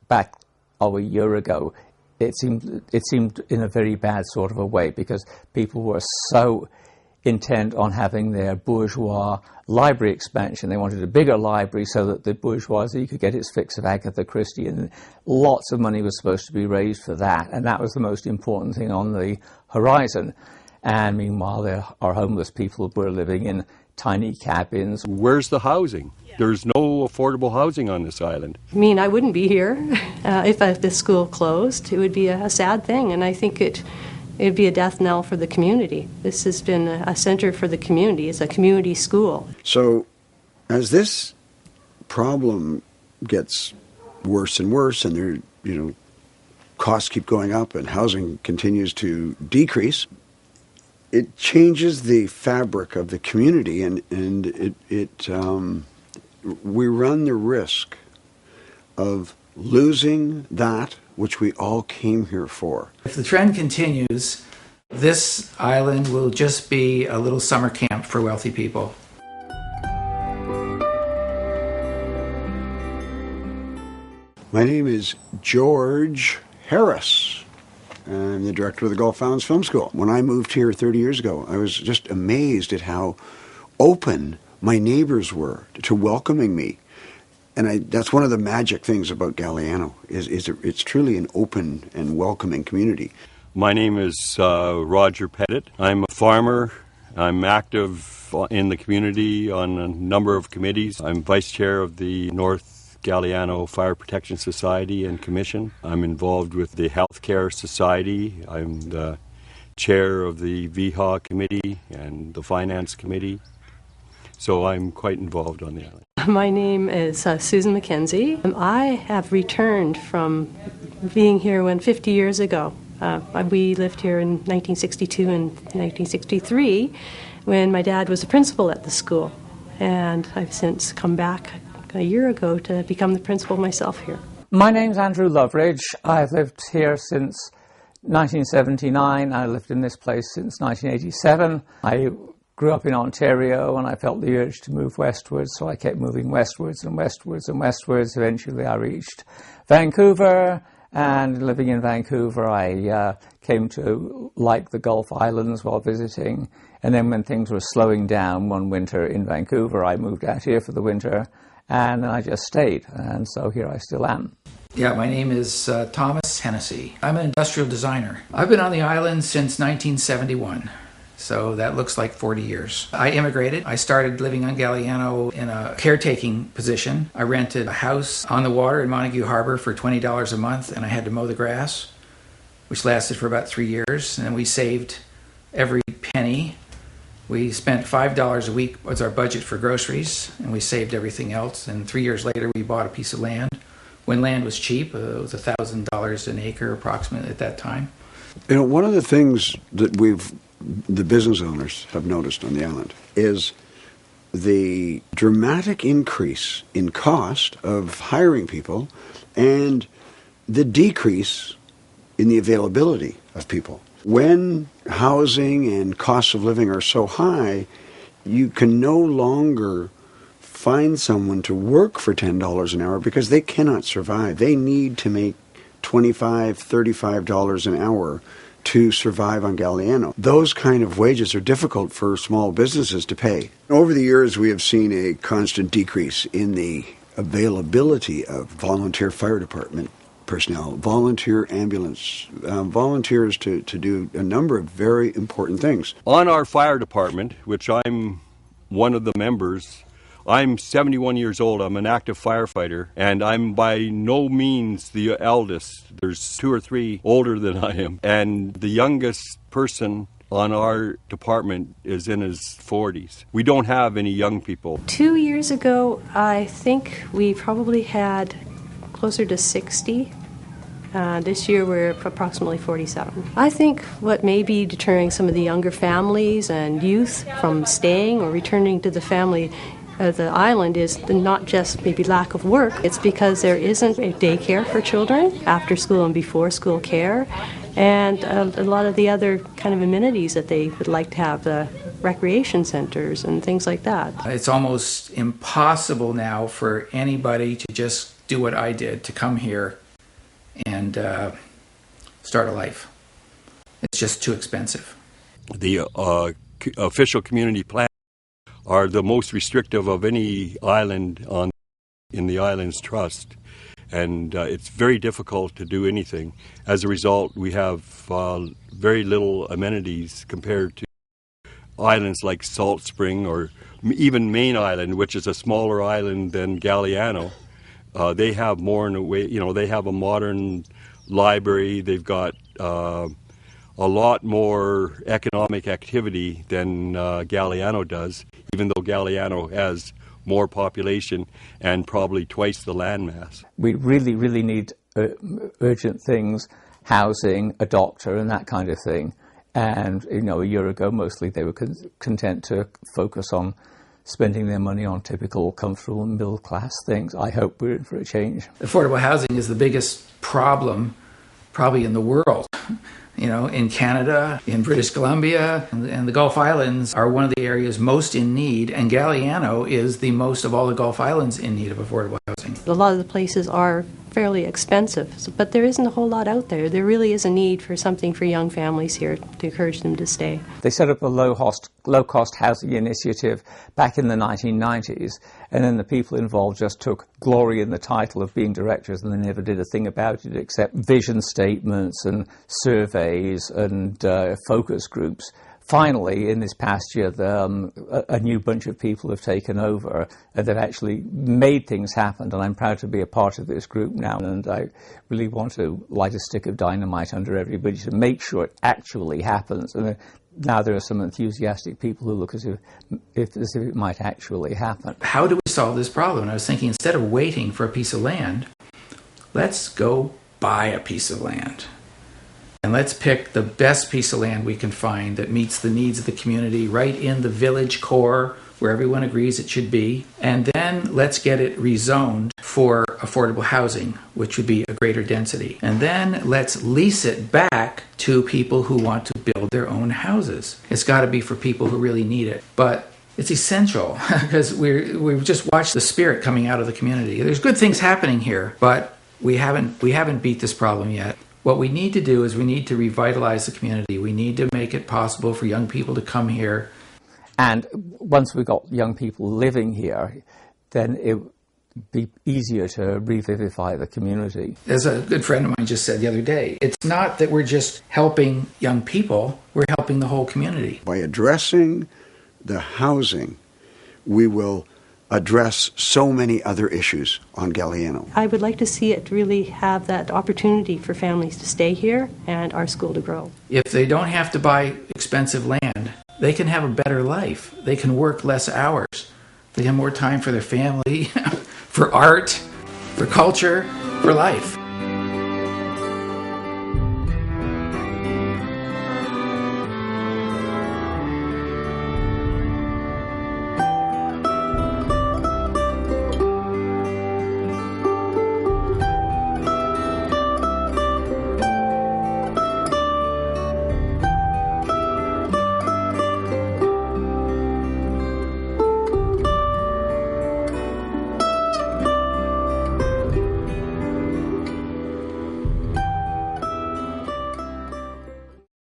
back a year ago, it seemed in a very bad sort of a way, because people were so intent on having their bourgeois library expansion. They wanted a bigger library so that the bourgeoisie could get its fix of Agatha Christie, and lots of money was supposed to be raised for that, and that was the most important thing on the horizon. And meanwhile, there are homeless people who were living in tiny cabins. Where's the housing? There's no affordable housing on this island. I mean, I wouldn't be here if the school closed. It would be a sad thing, and I think it'd be a death knell for the community. This has been a center for the community. It's a community school. So as this problem gets worse and worse, and there, costs keep going up and housing continues to decrease, it changes the fabric of the community, and we run the risk of losing that which we all came here for. If the trend continues, this island will just be a little summer camp for wealthy people. My name is George Harris. I'm the director of the Gulf Islands Film School. When I moved here 30 years ago, I was just amazed at how open my neighbors were to welcoming me. And that's one of the magic things about Galiano, is it's truly an open and welcoming community. My name is Roger Pettit. I'm a farmer. I'm active in the community on a number of committees. I'm vice chair of the North Galiano Fire Protection Society and Commission. I'm involved with the Healthcare Society. I'm the chair of the VHA Committee and the Finance Committee. So I'm quite involved on the island. My name is Susan McKenzie. I have returned from being here 50 years ago. We lived here in 1962 and 1963 when my dad was a principal at the school. And I've since come back a year ago to become the principal myself here. My name's Andrew Loveridge. I've lived here since 1979. I lived in this place since 1987. I grew up in Ontario, and I felt the urge to move westwards, so I kept moving westwards and westwards and westwards. Eventually I reached Vancouver, and living in Vancouver I came to like the Gulf Islands while visiting. And then when things were slowing down one winter in Vancouver, I moved out here for the winter, and I just stayed, and so here I still am. Yeah, my name is Thomas Hennessy. I'm an industrial designer. I've been on the island since 1971. So that looks like 40 years. I immigrated. I started living on Galiano in a caretaking position. I rented a house on the water in Montague Harbor for $20 a month, and I had to mow the grass, which lasted for about 3 years. And then we saved every penny. We spent $5 a week was our budget for groceries, and we saved everything else. And 3 years later, we bought a piece of land. When land was cheap, it was $1,000 an acre approximately at that time. One of the things that the business owners have noticed on the island is the dramatic increase in cost of hiring people and the decrease in the availability of people. When housing and costs of living are so high, you can no longer find someone to work for $10 an hour because they cannot survive. They need to make $25, $35 an hour to survive on Galiano. Those kind of wages are difficult for small businesses to pay. Over the years, we have seen a constant decrease in the availability of volunteer fire department personnel, volunteer ambulance, volunteers to do a number of very important things. On our fire department, which I'm one of the members, I'm 71 years old. I'm an active firefighter, and I'm by no means the eldest. There's 2 or 3 older than I am, and the youngest person on our department is in his 40s. We don't have any young people. 2 years ago, I think we probably had closer to 60. This year we're approximately 47. I think what may be deterring some of the younger families and youth from staying or returning to the family the island is not just maybe lack of work. It's because there isn't a daycare for children, after school and before school care, and a lot of the other kind of amenities that they would like to have, the recreation centers and things like that. It's almost impossible now for anybody to just do what I did, to come here and start a life. It's just too expensive. The official community plans are the most restrictive of any island in the island's trust, and it's very difficult to do anything. As a result, we have very little amenities compared to islands like Salt Spring or even Main Island, which is a smaller island than Galiano. They have more in a way, they have a modern library. They've got a lot more economic activity than Galiano does, even though Galiano has more population and probably twice the landmass. We really, really need urgent things, housing, a doctor, and that kind of thing. And, a year ago, mostly they were content to focus on spending their money on typical, comfortable, middle-class things. I hope we're in for a change. Affordable housing is the biggest problem probably in the world. In Canada, in British Columbia, and the Gulf Islands are one of the areas most in need, and Galiano is the most of all the Gulf Islands in need of affordable housing. A lot of the places are fairly expensive, but there isn't a whole lot out there. There really is a need for something for young families here to encourage them to stay. They set up a low-cost housing initiative back in the 1990s, and then the people involved just took glory in the title of being directors, and they never did a thing about it except vision statements and surveys and focus groups. Finally, in this past year, a new bunch of people have taken over and they've actually made things happen, and I'm proud to be a part of this group now, and I really want to light a stick of dynamite under everybody to make sure it actually happens. And now there are some enthusiastic people who look as if it might actually happen. How do we solve this problem? And I was thinking, instead of waiting for a piece of land, let's go buy a piece of land. And let's pick the best piece of land we can find that meets the needs of the community right in the village core where everyone agrees it should be. And then let's get it rezoned for affordable housing, which would be a greater density. And then let's lease it back to people who want to build their own houses. It's got to be for people who really need it. But it's essential because we've just watched the spirit coming out of the community. There's good things happening here, but we haven't beat this problem yet. What we need to do is we need to revitalize the community. We need to make it possible for young people to come here. And once we've got young people living here, then it would be easier to revivify the community. As a good friend of mine just said the other day, it's not that we're just helping young people, we're helping the whole community. By addressing the housing, we will address so many other issues on Galiano. I would like to see it really have that opportunity for families to stay here and our school to grow. If they don't have to buy expensive land, they can have a better life. They can work less hours. They have more time for their family, for art, for culture, for life.